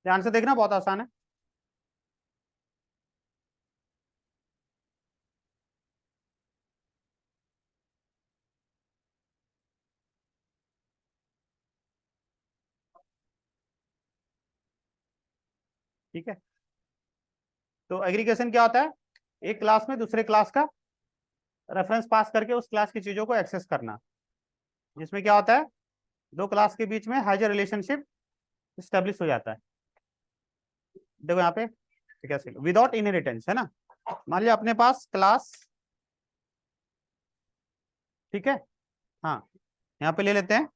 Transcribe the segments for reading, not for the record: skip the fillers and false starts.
ध्यान से देखना, बहुत आसान है। ठीक है, तो एग्रीगेशन क्या होता है? एक क्लास में दूसरे क्लास का रेफरेंस पास करके उस क्लास की चीजों को एक्सेस करना। जिसमें क्या होता है, दो क्लास के बीच में हाइजर रिलेशनशिप स्टेब्लिश हो जाता है। देखो यहाँ पे कैसे, विदाउट इनहेरिटेंस, है ना। मान लिया अपने पास क्लास, ठीक है। हाँ, यहाँ पे ले लेते हैं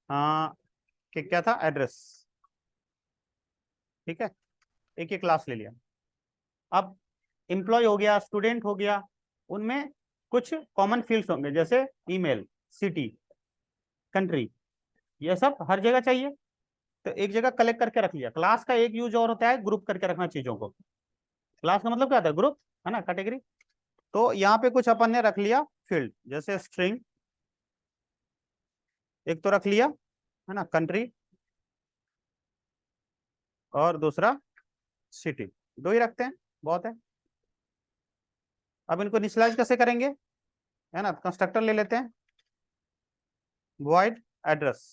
हाँ, कि क्या था, एड्रेस। ठीक है, एक ही क्लास ले लिया। अब एम्प्लॉय हो गया, स्टूडेंट हो गया, उनमें कुछ कॉमन फील्ड्स होंगे, जैसे ईमेल, सिटी, कंट्री, ये सब हर जगह चाहिए। तो एक जगह कलेक्ट करके रख लिया। क्लास का एक यूज और होता है ग्रुप करके रखना चीजों को। क्लास का मतलब क्या होता है, ग्रुप, है ना, कैटेगरी। तो यहाँ पे कुछ अपन ने रख लिया फील्ड, जैसे स्ट्रिंग एक तो रख लिया, है ना, कंट्री, और दूसरा सिटी। दो ही रखते हैं, बहुत है। अब इनको इनिशियलाइज कैसे करेंगे, है ना, कंस्ट्रक्टर ले लेते हैं, वॉइड एड्रेस।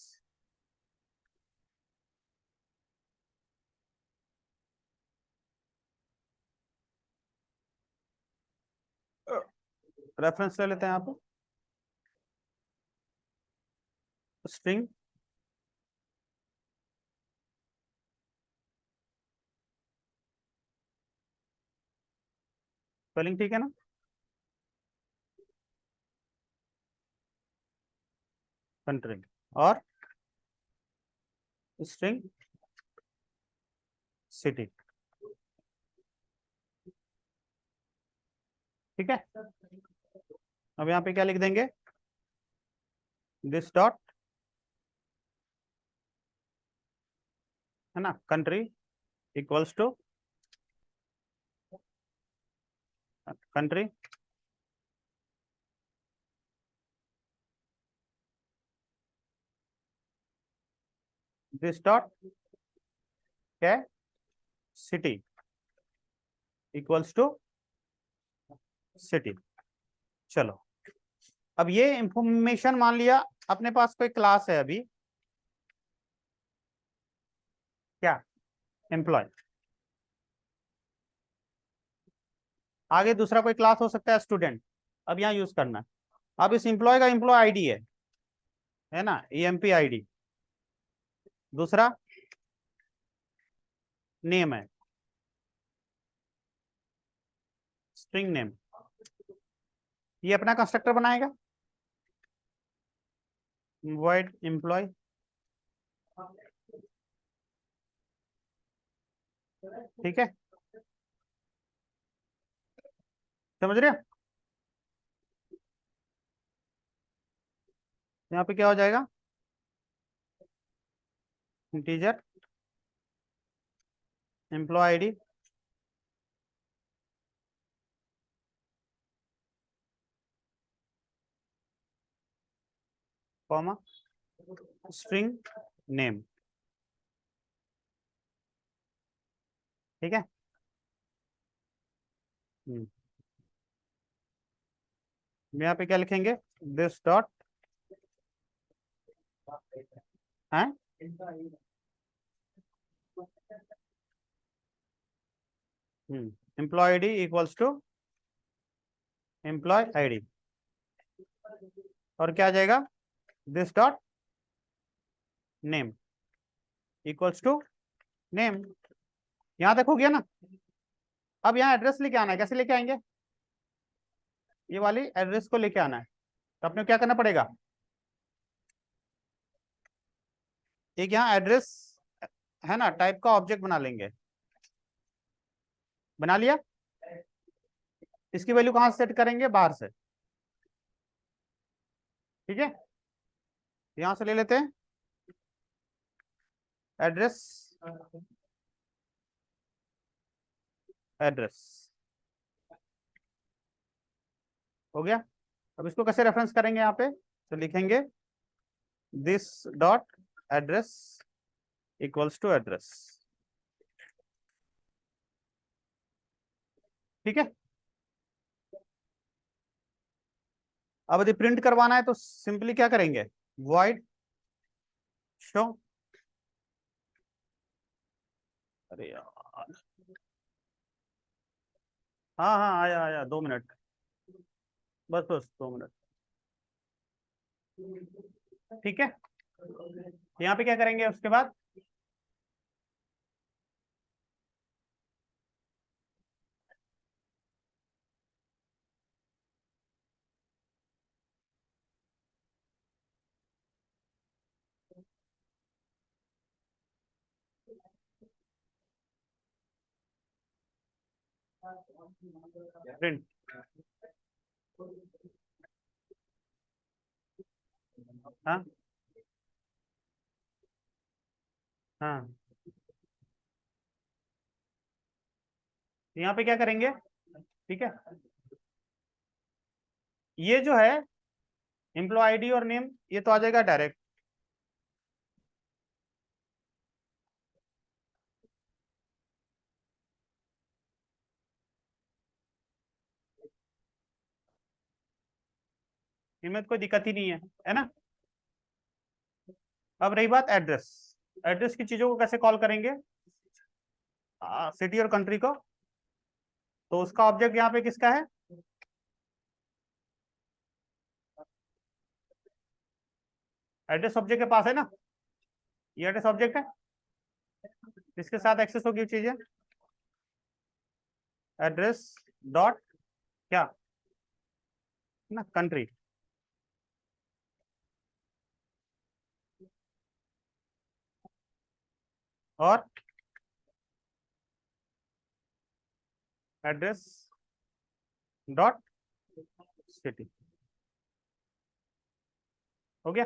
रेफरेंस ले लेते हैं यहाँ पे, स्ट्रिंग, स्पेलिंग ठीक है ना, कंट्री, और स्ट्रिंग सिटी। ठीक है, अब यहाँ पे क्या लिख देंगे, दिस डॉट, है ना, country equals to country, this dot क्या है, सिटी इक्वल्स टू सिटी। चलो, अब ये इंफॉर्मेशन मान लिया अपने पास कोई क्लास है अभी, क्या, एम्प्लॉय। आगे दूसरा कोई क्लास हो सकता है, स्टूडेंट। अब यहाँ यूज करना है। अब इस एम्प्लॉय का एम्प्लॉय आईडी है ना, EMP आईडी। दूसरा नेम है, स्ट्रिंग नेम। ये अपना कंस्ट्रक्टर बनाएगा, वॉइड एम्प्लॉय। ठीक है, समझ रहे हो। यहाँ पे क्या हो जाएगा, integer employ ID, comma, string name. ठीक है। यहाँ पे क्या लिखेंगे, दिस डॉट है, employ ID equals to employ ID. और क्या आ जाएगा, this dot name equals to name. यहाँ तक हो गया ना। अब यहाँ एड्रेस लेके आना है, कैसे लेके आएंगे, ये वाली एड्रेस को लेके आना है। तो अपने को क्या करना पड़ेगा, एक यहाँ एड्रेस, है ना, टाइप का ऑब्जेक्ट बना लेंगे। बना लिया। इसकी वैल्यू कहाँ से सेट करेंगे, बाहर से। ठीक है, यहां से ले लेते हैं एड्रेस, एड्रेस हो गया। अब इसको कैसे रेफरेंस करेंगे यहाँ पे, तो लिखेंगे this dot address equals to address. ठीक है। अब यदि प्रिंट करवाना है तो सिंपली क्या करेंगे, वॉइड शो, अरे यार, हाँ हाँ आया आया, 2 मिनट, बस बस 2 मिनट। ठीक है, यहाँ पे क्या करेंगे उसके बाद, प्रिंट, हाँ हाँ, यहाँ पे क्या करेंगे, ठीक है, ये जो है एम्प्लॉय आईडी और नेम ये तो आ जाएगा डायरेक्ट। इनमें तो कोई दिक्कत ही नहीं है ना। अब रही बात एड्रेस, एड्रेस की चीजों को कैसे कॉल करेंगे, सिटी और कंट्री को, तो उसका ऑब्जेक्ट यहाँ पे किसका है, एड्रेस ऑब्जेक्ट के पास है ना, ये एड्रेस ऑब्जेक्ट है, इसके साथ एक्सेस होगी चीजें, एड्रेस डॉट क्या ना, कंट्री, और एड्रेस डॉट सिटी। हो गया।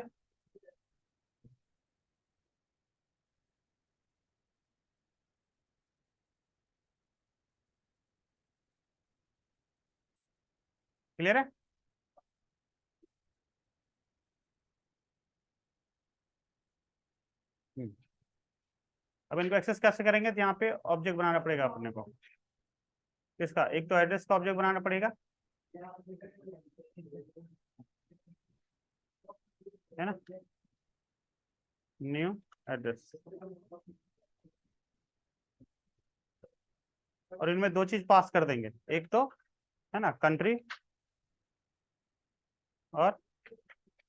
क्लियर है। हम्म। अब इनको एक्सेस कैसे करेंगे, तो यहाँ पे ऑब्जेक्ट बनाना पड़ेगा अपने को, किसका, एक तो एड्रेस का ऑब्जेक्ट बनाना पड़ेगा, है ना, न्यू एड्रेस, और इनमें दो चीज पास कर देंगे, एक तो है ना कंट्री और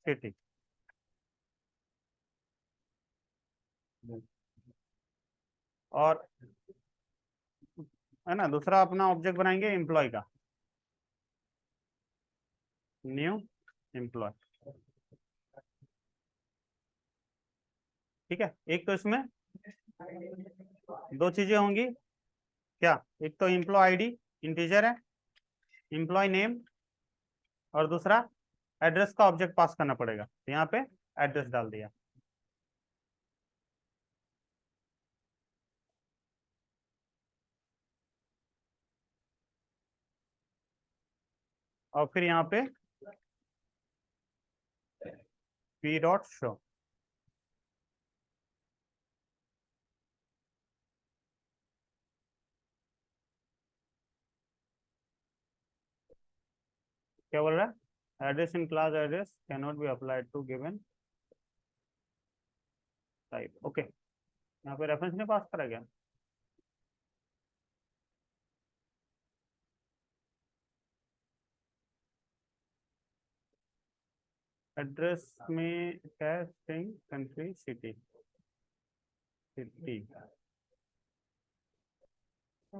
सिटी, और है ना दूसरा अपना ऑब्जेक्ट बनाएंगे एम्प्लॉय का, न्यू एम्प्लॉय। ठीक है, एक तो इसमें दो चीजें होंगी, क्या, एक तो एम्प्लॉय आईडी इंटीजर है, एम्प्लॉय नेम, और दूसरा एड्रेस का ऑब्जेक्ट पास करना पड़ेगा, तो यहाँ पे एड्रेस डाल दिया। और फिर यहाँ पे पी डॉट शो, क्या बोल रहा है, address in class address can not be applied to given type. Okay, यहाँ पे रेफरेंस नहीं पास करा गया, एड्रेस में क्या है, स्ट्रिंग कंट्री सिटी, सिटी क्या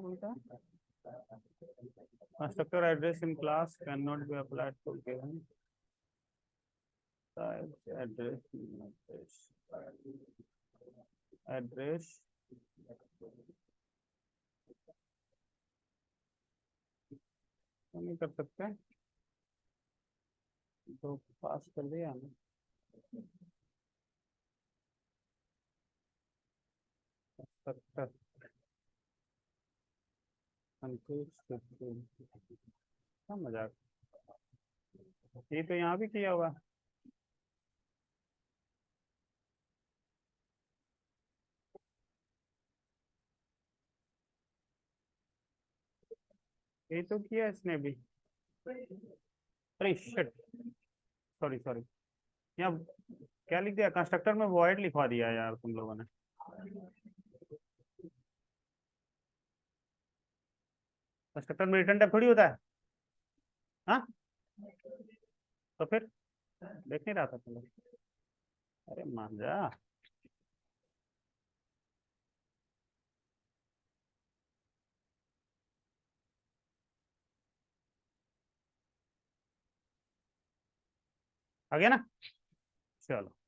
बोलता है, constructor address in class can not be applied to given type, address address नहीं कर सकते, तो पास कर दिया ना, कंस्ट्रक्टर कंट्री सिटी, क्या मजाक, ये तो यहाँ भी किया हुआ, ये तो किया इसने भी। अरे शिट, सॉरी सॉरी। यहाँ क्या लिख दिया, कंस्ट्रक्टर में वॉइड लिखवा दिया यार तुम लोगों ने। कंस्ट्रक्टर में रिटर्न टाइप थोड़ी होता है। हाँ, तो फिर देख नहीं रहा था तुम लोग। अरे मान जा। आ गया ना, चलो।